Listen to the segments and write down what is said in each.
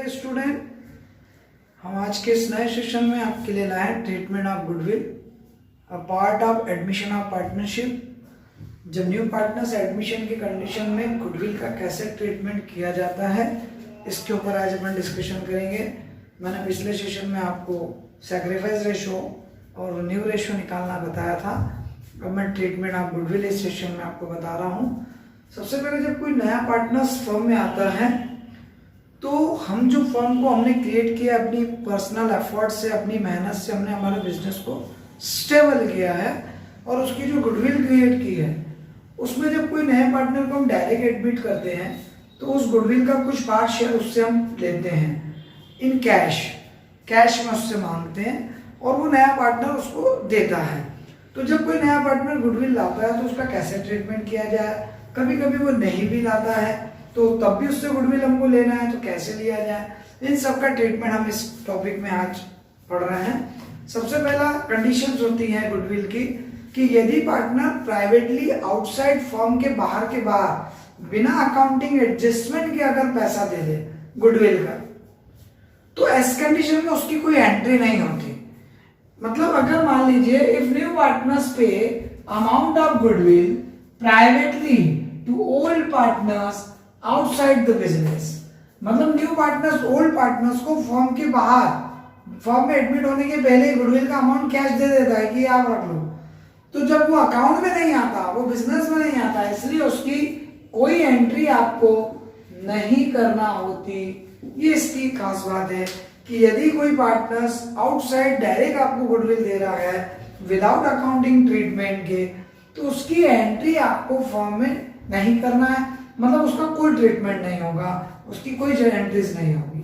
Dear student, हम आज के इस नए सेशन में आपके लिए लाए treatment of goodwill, a part of admission of partnership. जब न्यू पार्टनर्स एडमिशन की कंडीशन में गुडविल का कैसे ट्रीटमेंट किया जाता है, इसके ऊपर आज अपन डिस्कशन करेंगे। मैंने पिछले सेशन में आपको सैक्रिफाइस रेशो और न्यू रेशो निकालना बताया था। अब मैं ट्रीटमेंट ऑफ गुडविल इस सेशन में आपको बता रहा हूँ। सबसे पहले जब कोई नया पार्टनर्स फर्म में आता है तो हम जो फर्म को हमने क्रिएट किया अपनी पर्सनल एफर्ट से, अपनी मेहनत से हमने हमारे बिजनेस को स्टेबल किया है और उसकी जो गुडविल क्रिएट की है उसमें जब कोई नए पार्टनर को हम डायरेक्ट एडमिट करते हैं तो उस गुडविल का कुछ पार्ट शेयर उससे हम लेते हैं इन कैश में उससे मांगते हैं और वो नया पार्टनर उसको देता है। तो जब कोई नया पार्टनर गुडविल लाता है तो उसका कैसे ट्रीटमेंट किया जाए, कभी कभी वो नहीं भी लाता है तो तब भी उससे गुडविल हमको लेना है तो कैसे लिया जाए, इन सब का ट्रीटमेंट हम इस टॉपिक में आज पढ़ रहे हैं। सबसे पहला कंडीशंस होती हैं गुडविल की कि यदि पार्टनर प्राइवेटली आउटसाइड फर्म के बाहर बिना अकाउंटिंग एडजस्टमेंट के अगर पैसा दे दे गुडविल का, तो इस कंडीशन में उसकी कोई एंट्री नहीं होती। मतलब अगर मान लीजिए if new partners pay amount of goodwill privately to old partners outside the business, मतलब न्यू पार्टनर्स ओल्ड पार्टनर्स को फर्म के बाहर, फर्म में एडमिट होने के पहले गुडविल का अमाउंट कैश दे देता है कि आप रख लो। तो जब वो अकाउंट में नहीं आता, वो बिजनेस में नहीं आता, इसलिए उसकी कोई एंट्री आपको नहीं करना होती। ये इसकी खास बात है कि यदि कोई पार्टनर्स आउटसाइड डायरेक्ट आपको गुडविल दे रहा है विदाउट अकाउंटिंग ट्रीटमेंट के, तो उसकी एंट्री आपको फर्म में नहीं करना है, मतलब उसका कोई ट्रीटमेंट नहीं होगा, उसकी कोई एंट्रीज नहीं होगी।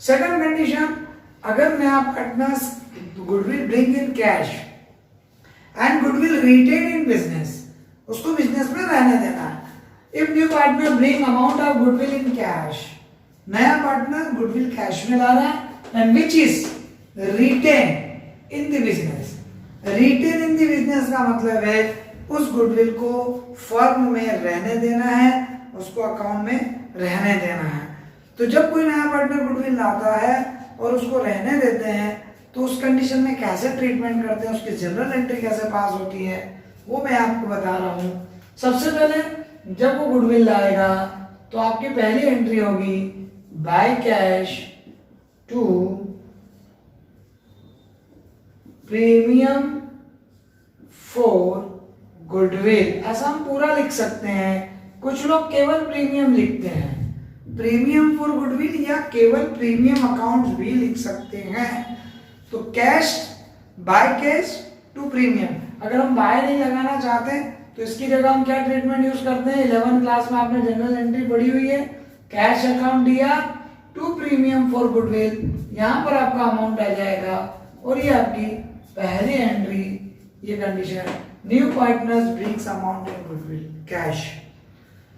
सेकंड कंडीशन, अगर नया partners goodwill bring in cash and goodwill retain in business, उसको बिजनेस में रहने देना है। If new partner bring amount of goodwill in cash, नया पार्टनर गुडविल कैश में ला रहा है and which is retain in the business. Retain in the business का मतलब है उस गुडविल को फर्म में रहने देना है, उसको अकाउंट में रहने देना है। तो जब कोई नया पार्टनर गुडविल लाता है और उसको रहने देते हैं तो उस कंडीशन में कैसे ट्रीटमेंट करते हैं, उसकी जनरल एंट्री कैसे पास होती है, वो मैं आपको बता रहा हूं। सबसे पहले जब वो गुडविल लाएगा तो आपकी पहली एंट्री होगी by cash to premium for goodwill. ऐसा हम पूरा लिख सकते हैं, कुछ लोग केवल प्रीमियम लिखते हैं, प्रीमियम फॉर गुडविल या केवल प्रीमियम अकाउंट भी लिख सकते हैं। तो cash, by cash to premium, अगर हम बाय नहीं लगाना चाहते तो इसकी जगह हम क्या ट्रीटमेंट यूज करते हैं, 11th क्लास में आपने जनरल एंट्री पढ़ी हुई है, कैश अकाउंट दिया टू प्रीमियम फॉर गुडविल, यहां पर आपका अमाउंट आ जाएगा और ये आपकी पहली एंट्री। ये condition, new partners brings amount in goodwill cash.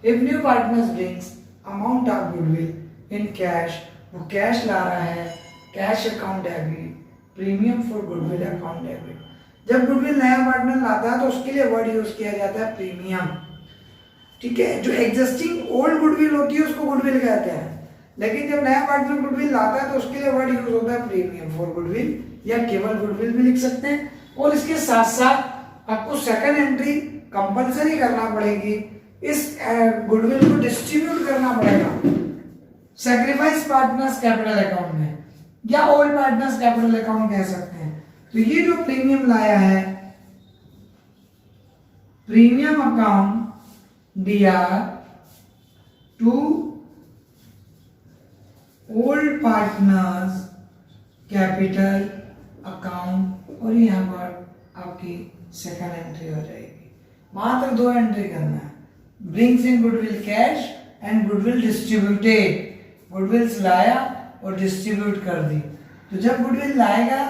If new partners brings amount of goodwill in cash, वो कैश ला रहा है, cash account debit, premium for goodwill account debit. जब गुडविल नया पार्टनर लाता है तो उसके लिए वर्ड यूज किया जाता है प्रीमियम, ठीक है। जो एग्जिस्टिंग ओल्ड गुडविल होती है उसको गुडविल कहते हैं, लेकिन जब नया पार्टनर गुडविल लाता है तो उसके लिए वर्ड यूज होता है प्रीमियम फॉर गुडविल या केवल गुडविल भी लिख सकते हैं। और इसके साथ साथ आपको सेकंड एंट्री कंपलसरी करना पड़ेगी, इस गुडविल को डिस्ट्रीब्यूट करना पड़ेगा सैक्रिफाइस पार्टनर्स कैपिटल अकाउंट में या ओल्ड पार्टनर्स कैपिटल अकाउंट कह सकते हैं। तो ये जो प्रीमियम लाया है, प्रीमियम अकाउंट दिया to old partners capital account, और यहां पर आपकी सेकंड एंट्री हो जाएगी। मात्र दो एंट्री करना है, brings in goodwill cash and goodwill distributed, गुडविल्स लाया और डिस्ट्रीब्यूट कर दी। तो जब गुडविल लाएगा,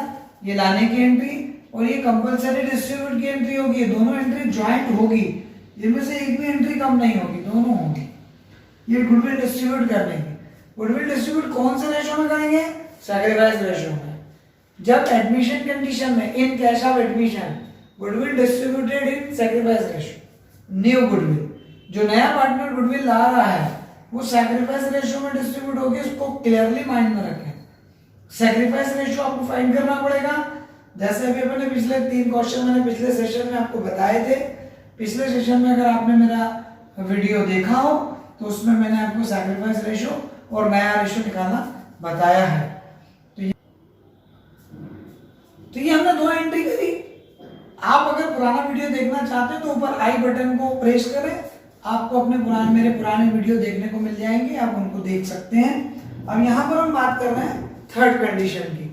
ये लाने की एंट्री और ये कंपलसरी डिस्ट्रीब्यूट की एंट्री होगी, ये दोनों एंट्री ज्वाइंट होगी, इनमें से एक भी एंट्री कम नहीं होगी, दोनों होंगी। ये गुडविल डिस्ट्रीब्यूट करने की, गुडविल डिस्ट्रीब्यूट कौन से रेशो में करेंगे, सैक्रिफाइस रेशो में। जब एडमिशन कंडीशन में in cash of admission goodwill distributed in sacrifice ratio, new goodwill, जो नया पार्टनर गुडविल ला रहा है वो सैक्रिफाइस रेशियो में डिस्ट्रीब्यूट होगी, उसको क्लियरली माइंड में रखें। सैक्रिफाइस रेशियो आपको फाइंड करना पड़ेगा। जैसे अभी अपने पिछले 3 क्वेश्चन मैंने पिछले सेशन में आपको बताए थे। पिछले सेशन में अगर आपने मेरा वीडियो देखा हो तो उसमें मैंने आपको सैक्रिफाइस रेशियो और नया रेशियो निकालना बताया है। तो ये हमने 2 एंट्री करी। आप अगर पुराना वीडियो देखना चाहते हैं तो ऊपर आई बटन को प्रेस करें, आपको अपने मेरे पुराने वीडियो देखने को मिल जाएंगे, आप उनको देख सकते हैं। अब यहाँ पर हम बात कर रहे हैं थर्ड कंडीशन की।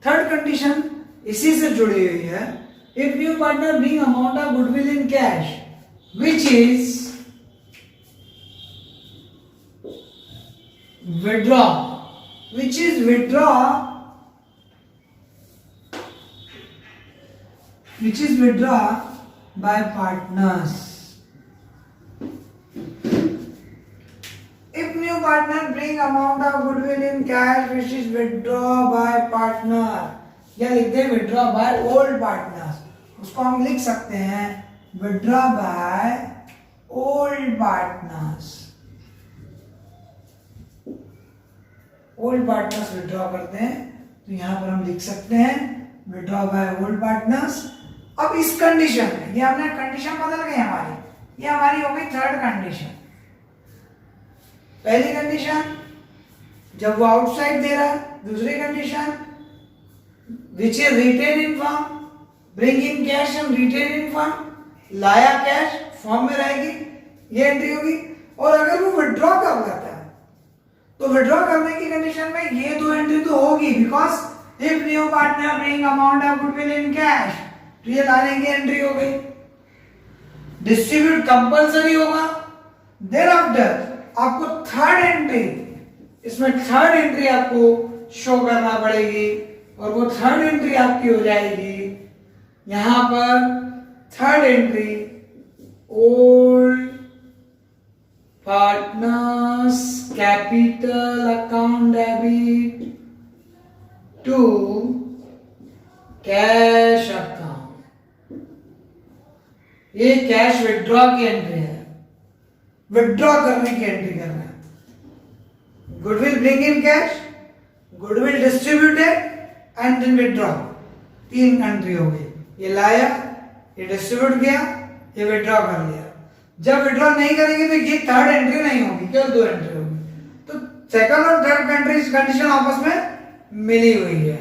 थर्ड कंडीशन इसी से जुड़ी हुई है। If new partner bring amount of goodwill in cash which is withdraw by partners. If new partner bring amount of goodwill in cash which is withdraw by partner, या लिखते हैं withdraw by old partners, उसको हम लिख सकते हैं withdraw by old partners. Old partners withdraw करते हैं तो यहां पर हम लिख सकते हैं विड्रॉ बाय ओल्ड पार्टनर्स। अब इस कंडीशन में ये हमने कंडीशन बदल गई हमारी, ये हमारी हो गई थर्ड कंडीशन। पहली कंडीशन जब वो आउटसाइड दे रहा है, दूसरी condition which is retain in firm, bring in cash and retain in firm, लाया कैश फॉर्म में रहेगी, ये एंट्री होगी। और अगर वो विड्रॉ कर लेता है तो विड्रॉ करने की कंडीशन में ये 2 एंट्री तो होगी, because if new partner bring amount of goodwill in cash, तो ये लाने की एंट्री हो गई। डिस्ट्रीब्यूट कंपलसरी होगा। देन आफ्टर आपको थर्ड एंट्री, इसमें थर्ड एंट्री आपको शो करना पड़ेगी और वो थर्ड एंट्री आपकी हो जाएगी यहां पर third entry old partners capital account debit to cash account. ये कैश विड्रॉ की एंट्री है, विड्रॉ करने की एंट्री कर रहे हैं। Goodwill bring in cash, goodwill distributed and then withdraw, 3 entry हो गई। ये लाया, ये डिस्ट्रीब्यूट किया, ये विड्रॉ कर लिया। जब विड्रॉ नहीं करेंगे तो ये थर्ड एंट्री नहीं होगी, केवल 2 एंट्री होगी। तो सेकंड और थर्ड कंडीशन आपस में मिली हुई है।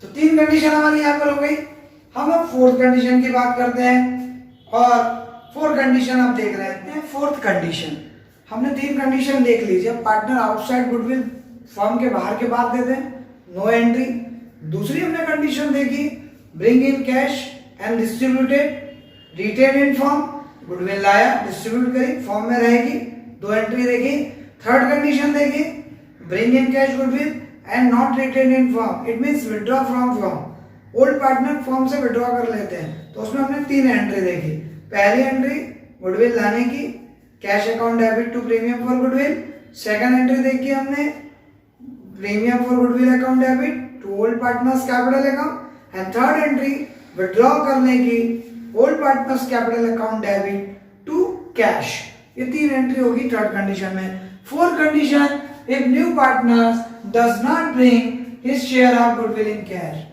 तो 3 कंडीशन हमारी यहाँ पर हो गई। हम अब फोर्थ कंडीशन की बात करते हैं और फोर्थ कंडीशन आप देख रहे हैं। फोर्थ कंडीशन हमने 3 कंडीशन देख ली। जब पार्टनर आउटसाइड गुडविल फर्म के बाहर के बाद देते हैं, नो एंट्री। दूसरी हमने कंडीशन देखी bring in cash and distributed, retain in firm, goodwill लाया, डिस्ट्रीब्यूट करी, फॉर्म में रहेगी, 2 एंट्री देखी। थर्ड कंडीशन देखी bring in cash goodwill and not retain in firm, it means withdraw from firm. Old partner firm से withdraw कर लेते हैं, तो उसमें हमने 3 एंट्री देखी। पहली एंट्री गुडविल लाने की, cash account debit to premium for goodwill. Second entry देखी हमने premium for goodwill account debit to old partners capital account. And third entry withdraw करने की old partners capital account debit to cash. ये 3 entry होगी third condition में। Fourth condition if new partners does not bring his share of goodwill in cash.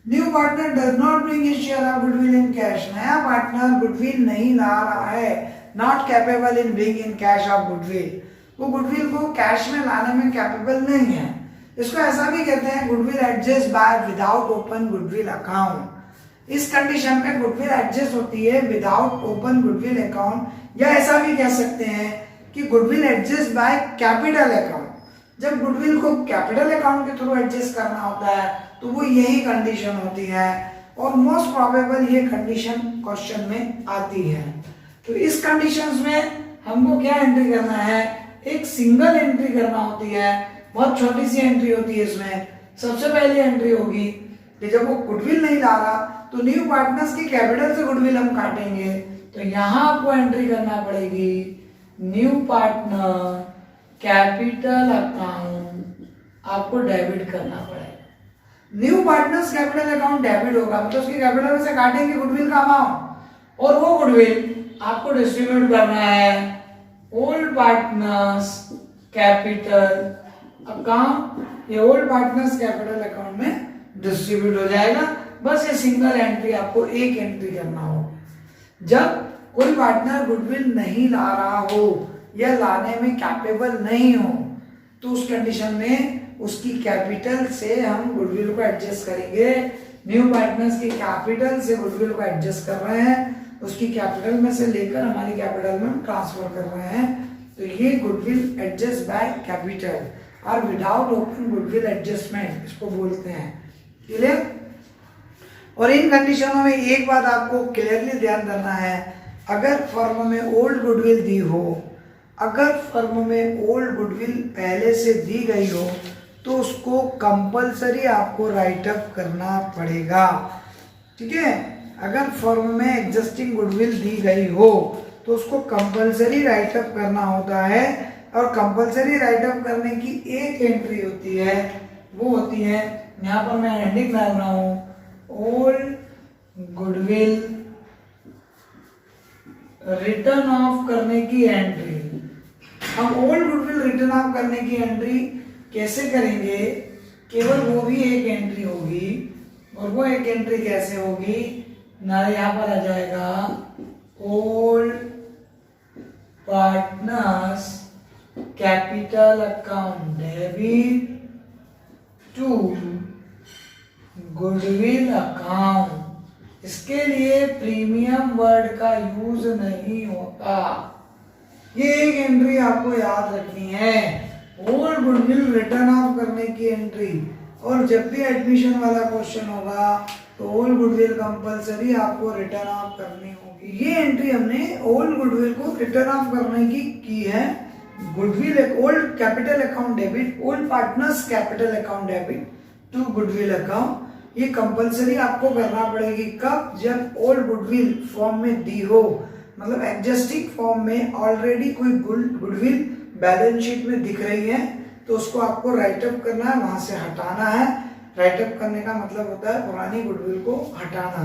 New partner does not bring his share of goodwill in cash. नया partner goodwill नहीं ला रहा है, not capable in bring in cash of goodwill, वो goodwill को cash में लाने में capable नहीं है। इसको ऐसा भी कहते हैं goodwill adjust by without open goodwill account. इस कंडीशन में गुडविल एडजस्ट होती है विदाउट ओपन गुडविल अकाउंट, या ऐसा भी कह सकते हैं कि goodwill adjust by capital account. जब गुडविल को कैपिटल अकाउंट के थ्रू एडजस्ट करना होता है तो वो यही कंडीशन होती है, और मोस्ट प्रोबेबल ये कंडीशन क्वेश्चन में आती है। तो इस कंडीशंस में हमको क्या एंट्री करना है, एक सिंगल एंट्री करना होती है, बहुत छोटी सी एंट्री होती है। इसमें सबसे पहली एंट्री होगी कि जब वो गुडविल नहीं ला रहा तो न्यू पार्टनर्स की कैपिटल से गुडविल हम काटेंगे, तो यहां आपको एंट्री करना पड़ेगी न्यू पार्टनर कैपिटल अकाउंट, आपको डेबिट करना पड़ेगा। New partners capital account debit होगा, मतलब उसकी कैपिटल में से काटेंगे गुडविल का अमाउंट, और वो गुडविल आपको डिस्ट्रीब्यूट करना है ओल्ड पार्टनर्स कैपिटल अकाउंट, ये ओल्ड पार्टनर्स कैपिटल अकाउंट में डिस्ट्रीब्यूट हो जाएगा। बस ये सिंगल एंट्री आपको एक एंट्री करना हो। जब कोई पार्टनर गुडविल नहीं ला रहा हो या लाने में कैपेबल नहीं हो तो उस कंडीशन में उसकी कैपिटल से हम गुडविल को एडजस्ट करेंगे। न्यू पार्टनर्स की कैपिटल से गुडविल को एडजस्ट कर रहे हैं, उसकी कैपिटल में से लेकर हमारी कैपिटल में हम ट्रांसफर कर रहे हैं, तो ये गुडविल एडजस्ट बाय कैपिटल और विदाउट ओपन गुडविल एडजस्टमेंट इसको बोलते हैं। क्लियर? और इन कंडीशनों में एक बात आपको क्लियरली ध्यान देना है, अगर फर्म में ओल्ड गुडविल दी हो, अगर फर्म में ओल्ड गुडविल पहले से दी गई हो तो उसको कंपलसरी आपको राइट अप करना पड़ेगा। ठीक है? अगर फर्म में एग्जिस्टिंग गुडविल दी गई हो तो उसको कंपलसरी राइट अप करना होता है, और कंपलसरी राइट अप करने की एक एंट्री होती है, वो होती है, यहाँ पर मैं हेडिंग डाल रहा हूं, ओल्ड गुडविल रिटर्न ऑफ करने की एंट्री। हम ओल्ड गुडविल रिटर्न ऑफ करने की एंट्री कैसे करेंगे? केवल वो भी एक एंट्री होगी, और वो एक एंट्री कैसे होगी ना, यहाँ पर आ जाएगा old partners capital account debit to goodwill account. इसके लिए प्रीमियम वर्ड का यूज नहीं होता। ये एक एंट्री आपको याद रखनी है, ओल्ड गुडविल रिटर्न ऑफ करने की एंट्री। और जब भी एडमिशन वाला क्वेश्चन होगा तो ओल्ड गुडविल कंपलसरी आपको रिटर्न ऑफ करनी होगी। ये एंट्री हमने ओल्ड गुडविल को रिटर्न ऑफ करने की है। Goodwill old capital account debit, old partners capital account debit to goodwill account, ये कंपलसरी आपको करना पड़ेगी। कब? जब ओल्ड गुडविल फॉर्म में दी हो, मतलब एग्जिस्टिंग फॉर्म में ऑलरेडी कोई गुडविल बैलेंस शीट में दिख रही है तो उसको आपको राइट अप करना है, वहां से हटाना है। राइट अप करने का मतलब होता है पुरानी गुडविल को हटाना,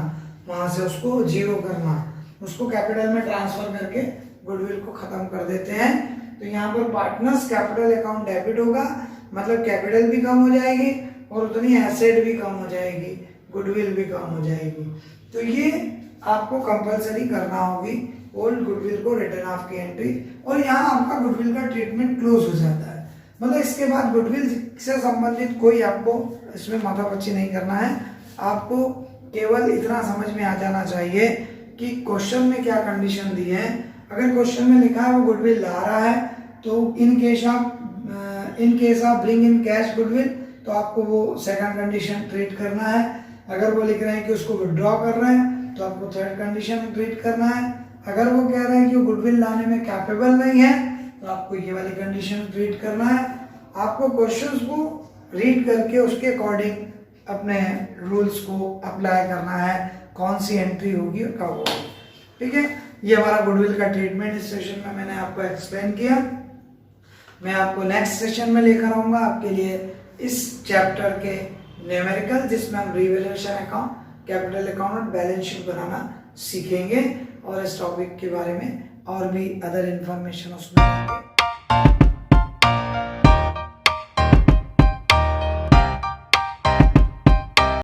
वहां से उसको जीरो करना, उसको कैपिटल में ट्रांसफर करके गुडविल को खत्म कर देते हैं। तो यहाँ पर पार्टनर्स कैपिटल अकाउंट डेबिट होगा, मतलब कैपिटल भी कम हो जाएगी और उतनी एसेट भी कम हो जाएगी, गुडविल भी कम हो जाएगी। तो ये आपको कंपलसरी करना होगी ओल्ड गुडविल को रिटर्न ऑफ की एंट्री, और यहाँ आपका गुडविल का ट्रीटमेंट क्लोज हो जाता है। मतलब इसके बाद गुडविल से संबंधित कोई आपको इसमें माथापच्ची नहीं करना है। आपको केवल इतना समझ में आ जाना चाहिए कि क्वेश्चन में क्या कंडीशन दी है। अगर क्वेश्चन में लिखा है वो गुडविल ला रहा है तो in case of bring in cash goodwill, तो आपको वो सेकंड कंडीशन ट्रीट करना है। अगर वो लिख रहे हैं कि उसको विड्रॉ कर रहे हैं तो आपको थर्ड कंडीशन ट्रीट करना है। अगर वो कह रहे हैं कि वो गुडविल लाने में कैपेबल नहीं है तो आपको ये वाली कंडीशन ट्रीट करना है। आपको क्वेश्चंस को रीड करके उसके अकॉर्डिंग अपने रूल्स को अप्लाई करना है, कौन सी एंट्री होगी और कब होगी। ठीक है? ये हमारा गुडविल का ट्रीटमेंट इस सेशन में मैंने आपको एक्सप्लेन किया। मैं आपको नेक्स्ट सेशन में लेकर आऊंगा आपके लिए इस चैप्टर के न्यूमेरिकल, जिसमें हम रिवैल्यूएशन अकाउंट, कैपिटल अकाउंट और बैलेंस शीट बनाना सीखेंगे, और इस टॉपिक के बारे में और भी अदर इंफॉर्मेशन उसमें